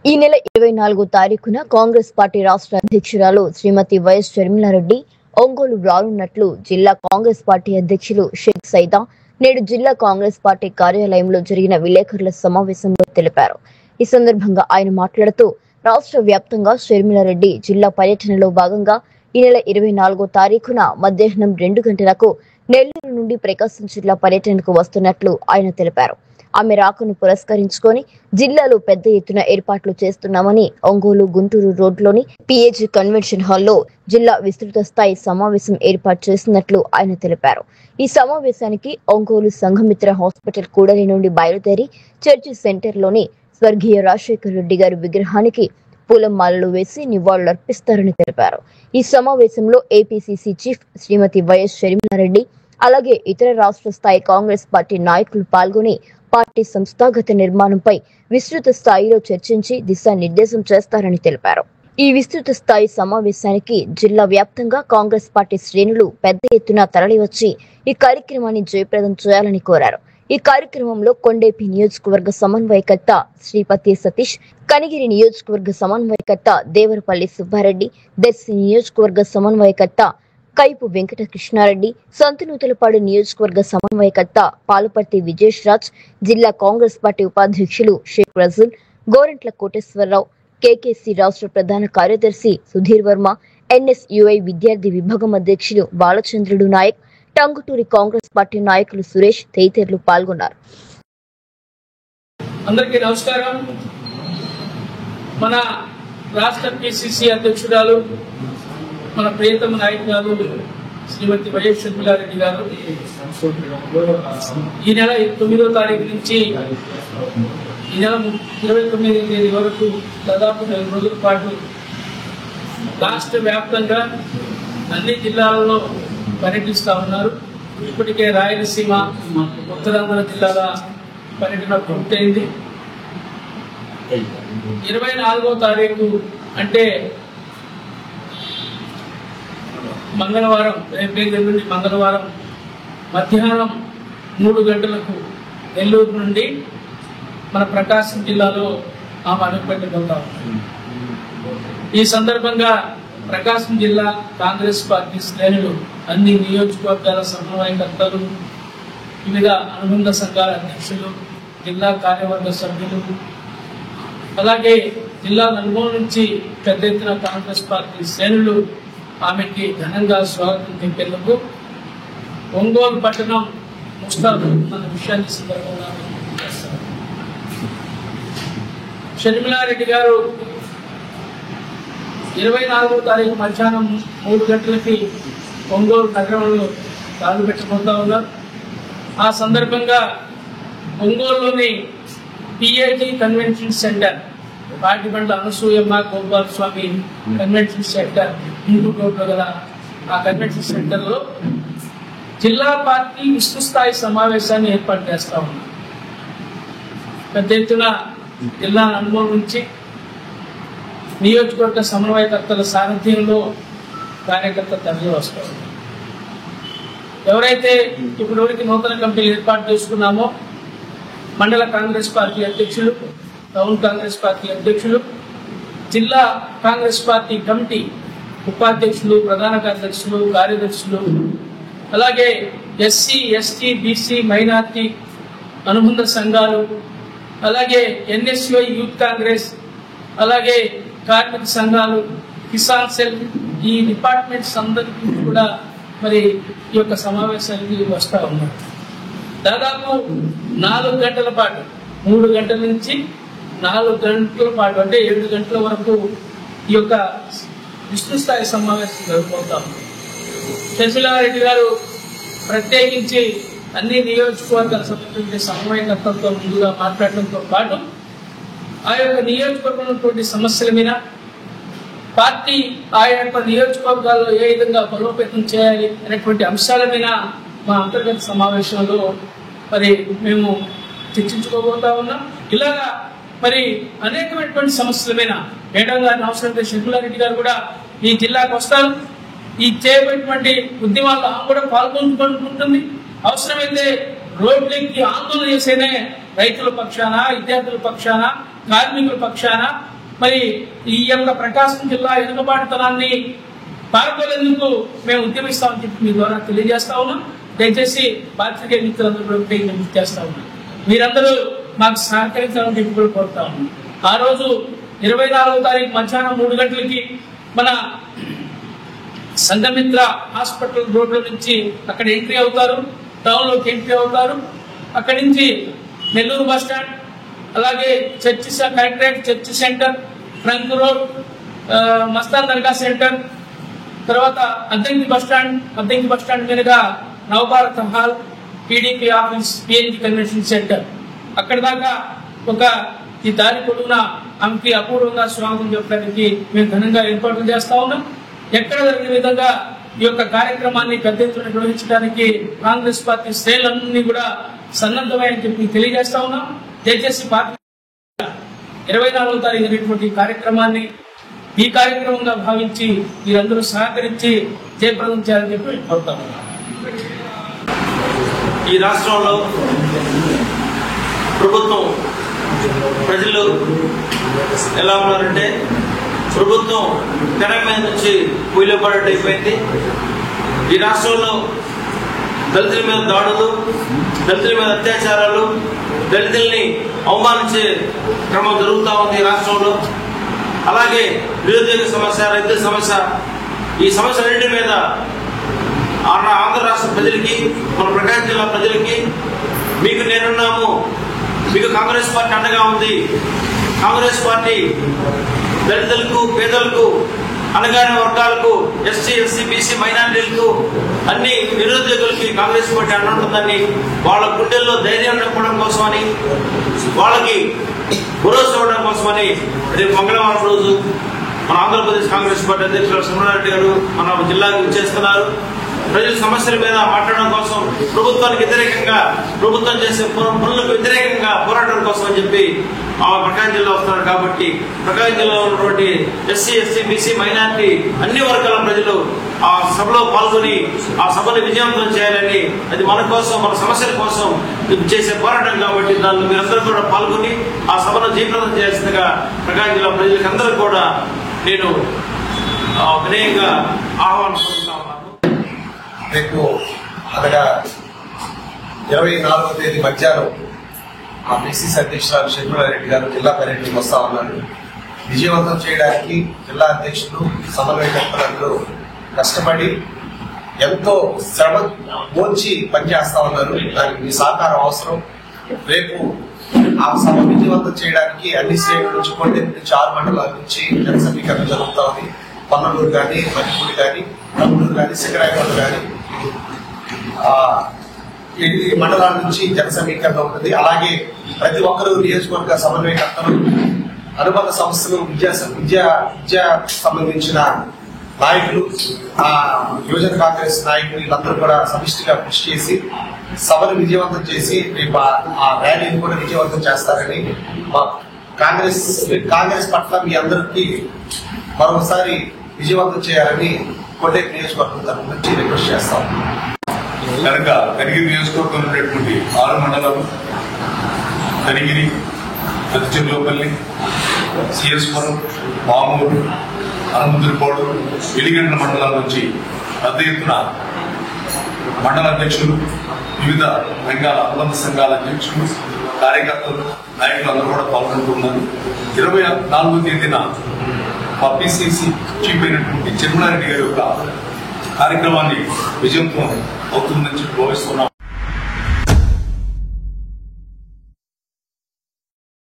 ఈ నెల 24వ తారీఖున కాంగ్రెస్ పార్టీ రాష్ట్ర అధ్యక్షురాలు శ్రీమతి వైఎస్ షర్మిలారెడ్డి ఒంగోలు రానున్నట్లు జిల్లా కాంగ్రెస్ పార్టీ అధ్యక్షులు షేక్ సైదా నేడు జిల్లా కాంగ్రెస్ పార్టీ కార్యాలయంలో జరిగిన విలేకరుల సమావేశంలో తెలిపారు. ఈ సందర్భంగా ఆయన మాట్లాడుతూ రాష్ట్ర వ్యాప్తంగా షర్మిలారెడ్డి జిల్లా పర్యటనలో భాగంగా ఈ నెల 24వ తారీఖున మధ్యాహ్నం 2 గంటలకు నెల్లూరు నుండి ప్రకాశం జిల్లా పర్యటనకు వస్తున్నట్లు ఆయన తెలిపారు. ఆమె రాకను పురస్కరించుకొని జిల్లాలో పెద్ద ఎత్తున ఏర్పాట్లు చేస్తున్నామని ఒంగోలు గుంటూరు రోడ్లోని పిఏజీ కన్వెన్షన్ హాల్లో జిల్లా విస్తృత స్థాయి సమావేశం ఏర్పాటు చేసినట్లు ఆయన తెలిపారు. ఈ సమావేశానికి ఒంగోలు సంఘమిత్ర హాస్పిటల్ కూడలి నుండి బయలుదేరి చర్చి సెంటర్లోని స్వర్గీయ రాజశేఖర రెడ్డి గారి విగ్రహానికి పూలమాలలు వేసి నివాళులర్పిస్తారని తెలిపారు. ఈ సమావేశంలో ఏపీసీసీ చీఫ్ శ్రీమతి వైఎస్ షర్మిలారెడ్డి అలాగే ఇతర రాష్ట్ర స్థాయి కాంగ్రెస్ పార్టీ నాయకులు పాల్గొని పార్టీ సంస్థాగత నిర్మాణంపై విస్తృత స్థాయిలో చర్చించి దిశానిర్దేశం చేస్తారని తెలిపారు. ఈ విస్తృత స్థాయి సమావేశానికి జిల్లా వ్యాప్తంగా కాంగ్రెస్ పార్టీ శ్రేణులు పెద్ద ఎత్తున తరలివచ్చి ఈ కార్యక్రమాన్ని జయప్రదం చేయాలని కోరారు. ఈ కార్యక్రమంలో కొండేపి నియోజకవర్గ సమన్వయకర్త శ్రీపతి సతీష్, కనిగిరి నియోజకవర్గ సమన్వయకర్త దేవరపల్లి సుబ్బారెడ్డి, దర్శి నియోజకవర్గ సమన్వయకర్త కైపు వెంకట కృష్ణారెడ్డి, సంతనూతలపాడు నియోజకవర్గ సమన్వయకర్త పాలపర్తి విజేష్ రాజ్, జిల్లా కాంగ్రెస్ పార్టీ ఉపాధ్యక్షులు షేక్ రజుల్, గోరంట్ల కోటేశ్వరరావు, కేకేసీ రాష్ట్ర ప్రధాన కార్యదర్శి సుధీర్ వర్మ, ఎన్ఎస్యుఐ విద్యార్థి విభాగం అధ్యక్షులు బాలచంద్రుడు నాయక్, టంగుటూరి కాంగ్రెస్ పార్టీ నాయకులు సురేష్ తదితరులు పాల్గొన్నారు. అందరికీ నమస్కారం. మన రాష్ట్ర పిసిసి అధ్యక్షురాలు మన ప్రియతమ నాయకురాలు శ్రీమతి వైఎస్ షర్మిలారెడ్డి గారు ఈ నెల 9వ తారీఖు నుంచి ఈ నెల 29వ తేదీ వరకు దాదాపు 4 రోజుల పాటు రాష్ట్ర వ్యాప్తంగా అన్ని జిల్లాలలో పర్యటిస్తూ ఉన్నారు. ఇప్పటికే రాయలసీమ, ఉత్తరాంధ్ర జిల్లాల పర్యటన పూర్తయింది. 24వ తారీఖు అంటే మంగళవారం, రేపే నుండి మంగళవారం మధ్యాహ్నం 3 గంటలకు నెల్లూరు నుండి మన ప్రకాశం జిల్లాలో ఆమె అడుగుపెట్టబోతాం. ఈ సందర్భంగా ప్రకాశం జిల్లా కాంగ్రెస్ పార్టీ శ్రేణులు, అన్ని నియోజకవర్గాల సమన్వయకర్తలు, వివిధ అనుబంధ సంఘాల అధ్యక్షులు, జిల్లా కార్యవర్గ సభ్యులు, అలాగే జిల్లా నలుమూల నుంచి పెద్ద ఎత్తున కాంగ్రెస్ పార్టీ శ్రేణులు ఆమెకి ఘనంగా స్వాగతం తెలిపేందుకు ఒంగోలు పట్టణం ముస్తాబు అన్న విషయాన్ని సందర్భంగా చేస్తారు. షర్మిలారెడ్డి గారు 24వ తారీఖు మధ్యాహ్నం 3 గంటలకి ఒంగోలు నగరంలో కాలు పెట్టబోతా ఉన్నారు. ఆ సందర్భంగా ఒంగోలులోని PAG convention centre, Patibandla Anasuyamma Gopal Swamy convention centre ఇంకోట్లో గల ఆ కన్వెన్షన్ సెంటర్లో జిల్లా పార్టీ విస్తృత స్థాయి సమావేశాన్ని ఏర్పాటు చేస్తా ఉన్నారు. పెద్ద ఎత్తున జిల్లా నలుమూల నుంచి నియోజకవర్గ సమన్వయకర్తల సారథ్యంలో కార్యకర్త తరలి వస్తారు. ఎవరైతే ఇప్పటివరకు నూతన కమిటీలు ఏర్పాటు చేసుకున్నామో మండల కాంగ్రెస్ పార్టీ అధ్యక్షులు, టౌన్ కాంగ్రెస్ పార్టీ అధ్యక్షులు, జిల్లా కాంగ్రెస్ పార్టీ కమిటీ ఉపాధ్యక్షులు, ప్రధాన కార్యదర్శులు, కార్యదర్శులు, అలాగే ఎస్సీ, ఎస్టీ, బీసీ, మైనార్టీ అనుబంధ సంఘాలు, అలాగే ఎన్ఎస్యుఐ యూత్ కాంగ్రెస్, అలాగే కార్మిక సంఘాలు, కిసాన్ సెల్, ఈ డిపార్ట్మెంట్స్ అందరికీ కూడా మరి ఈ యొక్క సమావేశానికి వస్తూ ఉన్నారు. దాదాపు 4 గంటల పాటు, 3 గంటల నుంచి 4 గంటల పాటు అంటే 7 గంటల వరకు ఈ యొక్క విస్తృత స్థాయి సమావేశం జరుపుకుంటాం. షర్మిలారెడ్డి గారు ప్రత్యేకించి అన్ని నియోజకవర్గాల సంబంధించిన సమన్వయకర్తలతో ముందుగా మాట్లాడటంతో పాటు ఆ యొక్క నియోజకవర్గంలోని సమస్యల మీద, పార్టీ ఆ యొక్క నియోజకవర్గాల్లో ఏ విధంగా బలోపేతం చేయాలి అనేటువంటి అంశాల మీద మా అంతర్గత సమావేశంలో మరి మేము చర్చించుకోబోతా ఉన్నాం. ఇలాగా మరి అనేకమైనటువంటి సమస్యల మీద మేడం గారిని అవసరమైతే షర్మిలారెడ్డి గారు కూడా ఈ జిల్లాకు వస్తారు. ఈ చేయబడినటువంటి ఉద్యమాల్లో ఆమె కూడా పాల్గొనుకుంటుంది. అవసరమైతే రోడ్లెక్కి ఆందోళన చేసేనే రైతుల పక్షాన, విద్యార్థుల పక్షాన, కార్మికుల పక్షాన మరి ఈ యొక్క ప్రకాశం జిల్లా వెనుకబాటుతనాన్ని పాల్గొనేందుకు మేము ఉద్యమిస్తామని చెప్పి మీ ద్వారా తెలియజేస్తా ఉన్నాం. దయచేసి పాత్రికేయ మిత్రులందరూ కూడా విజ్ఞప్తి చేస్తా ఉన్నాం, మీరందరూ మాకు సహకరించాలని చెప్పి కూడా కోరుతా ఉన్నాం. ఆ రోజు 24వ తారీఖు మధ్యాహ్నం 3 గంటలకి మన సంఘమిత్ర హాస్పిటల్ రోడ్ల నుంచి అక్కడ ఎంట్రీ అవుతారు, టౌన్లోకి ఎంట్రీ అవుతారు. అక్కడి నుంచి నెల్లూరు బస్ స్టాండ్, అలాగే collectorate, church centre, trunk road, Mastan Dargah centre, తర్వాత అద్దంకి బస్ స్టాండ్ మీదుగా Navabharat hall, PDP office, PNG convention centre, అక్కడి దాకా ఈ దారి పొడవునా ఆమెకి అపూర్వంగా స్వాగతం చెప్పడానికి మేము ఘనంగా ఏర్పాట్లు చేస్తా ఉన్నాం. ఎక్కడ జరిగిన విధంగా ఈ యొక్క కార్యక్రమాన్ని పెద్ద ఎత్తున నిర్వహించడానికి కాంగ్రెస్ పార్టీ శ్రేణులన్నీ కూడా సన్నద్ధమని చెప్పి తెలియజేస్తా ఉన్నాం. దయచేసి పార్టీ 24వ తారీఖు అనేటువంటి కార్యక్రమాన్ని ఈ కార్యక్రమంగా భావించి మీరందరూ సహకరించి జయప్రదం చేయాలని చెప్పి కోరుతా ఉన్నాం. ఈ రాష్ట్రంలో ప్రభుత్వం ప్రజలు ఎలా ఉన్నారంటే, ప్రభుత్వం తెర మీద నుంచి కూలిపడేట్టు అయిపోయింది. ఈ రాష్ట్రంలో దళితుల మీద దాడులు, దళితుల మీద అత్యాచారాలు, దళితుల్ని అవమానించే క్రమం జరుగుతూ ఉంది ఈ రాష్ట్రంలో. అలాగే నిరుద్యోగ సమస్య, రైతుల సమస్య, ఈ సమస్యలన్నింటి మీద ఆంధ్ర రాష్ట్ర ప్రజలకి, మన ప్రకాశం జిల్లా ప్రజలకి మీకు నేనున్నాము, మీకు కాంగ్రెస్ పార్టీ అండగా ఉంది. కాంగ్రెస్ పార్టీ దళితులకు, పేదలకు, అణగారిన వర్గాలకు, ఎస్సీ, ఎస్సీ, బీసీ, మైనారిటీలకు, అన్ని నిరుద్యోగులకి కాంగ్రెస్ పార్టీ అంటుందని వాళ్ళ గుండెల్లో ధైర్యం నింపడం కోసమని, వాళ్ళకి భరోసా ఇవ్వడం కోసమని రేపు మంగళవారం రోజు మన ఆంధ్రప్రదేశ్ కాంగ్రెస్ పార్టీ అధ్యక్షులు సింహారెడ్డి గారు మన జిల్లాకు విచ్చేస్తున్నారు. ప్రజల సమస్యల మీద మాట్లాడడం కోసం, ప్రభుత్వానికి వ్యతిరేకంగా, ప్రభుత్వం చేసే పనులకు వ్యతిరేకంగా పోరాటం కోసం అని చెప్పి ప్రకాశం జిల్లా వస్తున్నారు. కాబట్టి ప్రకాశం జిల్లాలో ఉన్నటువంటి ఎస్సీ, ఎస్టీ, బీసీ, మైనారిటీ అన్ని వర్గాల ప్రజలు ఆ సభలో పాల్గొని ఆ సభను విజయవంతం చేయాలని, అది మన కోసం, మన సమస్యల కోసం చేసే పోరాటం కాబట్టి దానిలో మీరందరూ కూడా పాల్గొని ఆ సభను జయప్రదం చేయాల్సిందిగా ప్రకాశం జిల్లా ప్రజలకు అందరూ కూడా నేను వినయంగా ఆహ్వానం పొందుతా ఉన్నాను. రేపు అనగా 24వ తేదీ మధ్యాహ్నం మా పిసిసి అధ్యక్షురాలు షర్మిలారెడ్డి గారు జిల్లా పర్యటనకు వస్తా ఉన్నారు. విజయవంతం చేయడానికి జిల్లా అధ్యక్షులు, సమన్వయకర్తలందరూ కష్టపడి ఎంతో శ్రమ మోర్చి పనిచేస్తా ఉన్నారు. దానికి మీ సహకారం అవసరం. రేపు ఆ సభ విజయవంతం చేయడానికి అన్ని శ్రేణుల నుంచి, కొండేరు నుంచి, 6 మండలాల నుంచి జన సమీకరణ జరుగుతూ ఉంది. పన్నలూరు కానీ, మణిపూడి కానీ, రంగులూరు కానీ, శిఖరాయపల్లి కానీ ఈ మండలాల నుంచి జన సమీకరణ ఉంటుంది. అలాగే ప్రతి ఒక్కరూ నియోజకవర్గ సమన్వయకర్తలు, అనుబంధ సంస్థలు, విద్యా సంబంధించిన నాయకులు, యువజన కాంగ్రెస్ నాయకులు వీళ్ళందరూ కూడా సమిష్టిగా కృషి చేసి సభను విజయవంతం చేసి రేపు ఆ ర్యాలీని కూడా విజయవంతం చేస్తారని, కాంగ్రెస్ పట్ల మీ అందరికీ మరోసారి విజయవంతం చేయాలని కొండేరు నియోజకవర్గం తరఫు నుంచి రిక్వెస్ట్ చేస్తాం. కనుక కనిగిరి నియోజకవర్గంలో ఉన్నటువంటి 6 మండలాలు, కనిగిరి, పెద్దచెర్లోపల్లి, సిఎస్పురం, మామూలు, అనంతపురం, వెలిగండ్ల మండలాల నుంచి పెద్ద ఎత్తున మండల అధ్యక్షులు, వివిధ రంగాల అనుబంధ సంఘాల అధ్యక్షులు, కార్యకర్తలు, నాయకులు అందరూ కూడా పాల్గొంటున్నారు. 24వ తేదీన మా పిసిసి చీఫ్ అయినటువంటి షర్మిలారెడ్డి గారి యొక్క కార్యక్రమాన్ని విజయవంతం అవుతుందని భావిస్తున్నాం.